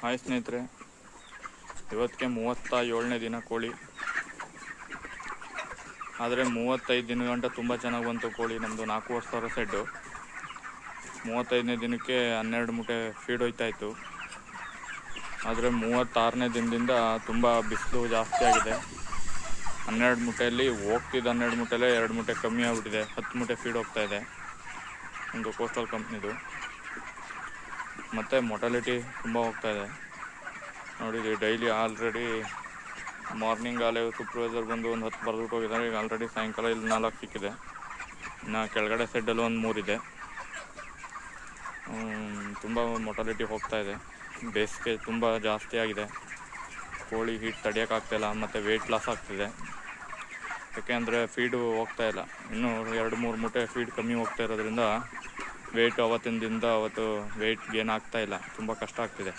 Hi ಸ್ನೇಹಿತರೆ, ಇವತ್ತಿಗೆ 37ನೇ ದಿನ ಕೋಳಿ. ಆದರೆ 35 ದಿನ ಗಂಟ ತುಂಬ ಚೆನ್ನಾಗಿ ಬಂತು ಕೋಳಿ. ನಮ್ಮದು 4,500 ಸೆಡ್ಡು. 35ನೇ ದಿನಕ್ಕೆ 12 ಮೂಟೆ ಫೀಡ್ ಹೋಯ್ತಾಯಿತ್ತು. ಆದರೆ 36ನೇ ದಿನದಿಂದ ತುಂಬ ಬಿಸಿಲು ಜಾಸ್ತಿ ಆಗಿದೆ. 12 ಮೂಟೆಯಲ್ಲಿ ಹೋಗ್ತಿದ್ದ 12 ಮೂಟೆಲ್ಲೇ 2 ಮೂಟೆ ಕಮ್ಮಿ ಆಗಿಬಿಟ್ಟಿದೆ. 10 ಮೂಟೆ ಫೀಡ್ ಹೋಗ್ತಾಯಿದೆ ಒಂದು ಕೋಸ್ಟಲ್ ಕಂಪ್ನಿದು. ಮತ್ತು ಮೊಟಾಲಿಟಿ ತುಂಬ ಹೋಗ್ತಾಯಿದೆ. ನೋಡಿದ್ವಿ ಡೈಲಿ ಆಲ್ರೆಡಿ ಮಾರ್ನಿಂಗ್ ಆಲೇ ಸೂಪರ್ವೈಸರ್ ಬಂದು ಒಂದು 10 ಬರೆದ್ಬಿಟ್ಟು ಹೋಗಿದ್ದಾರೆ. ಈಗ ಆಲ್ರೆಡಿ ಸಾಯಂಕಾಲ ಇಲ್ಲಿ 4 ಸಿಕ್ಕಿದೆ. ಇನ್ನು ಕೆಳಗಡೆ ಸೆಡ್ಡಲ್ಲಿ ಒಂದು 3 ಇದೆ. ತುಂಬ ಮೊಟಾಲಿಟಿ ಹೋಗ್ತಾಯಿದೆ. ಬೇಸಿಗೆ ತುಂಬ ಜಾಸ್ತಿ ಆಗಿದೆ. ಕೋಳಿ ಹೀಟ್ ತಡೆಯೋಕ್ಕಾಗ್ತಾಯಿಲ್ಲ ಮತ್ತು ವೆಯ್ಟ್ ಲಾಸ್ ಆಗ್ತಿದೆ. ಯಾಕೆಂದರೆ ಫೀಡು ಹೋಗ್ತಾಯಿಲ್ಲ. ಇನ್ನೂ 2-3 ಮೂಟೆ ಫೀಡ್ ಕಮ್ಮಿ ಹೋಗ್ತಾ ಇರೋದ್ರಿಂದ ವೆಯ್ಟ್ ಅವತ್ತಿನ ದಿನದ ಅವತ್ತು ವೆಯ್ಟ್ ಗೇನ್ ಆಗ್ತಾಯಿಲ್ಲ. ತುಂಬ ಕಷ್ಟ ಆಗ್ತಿದೆ.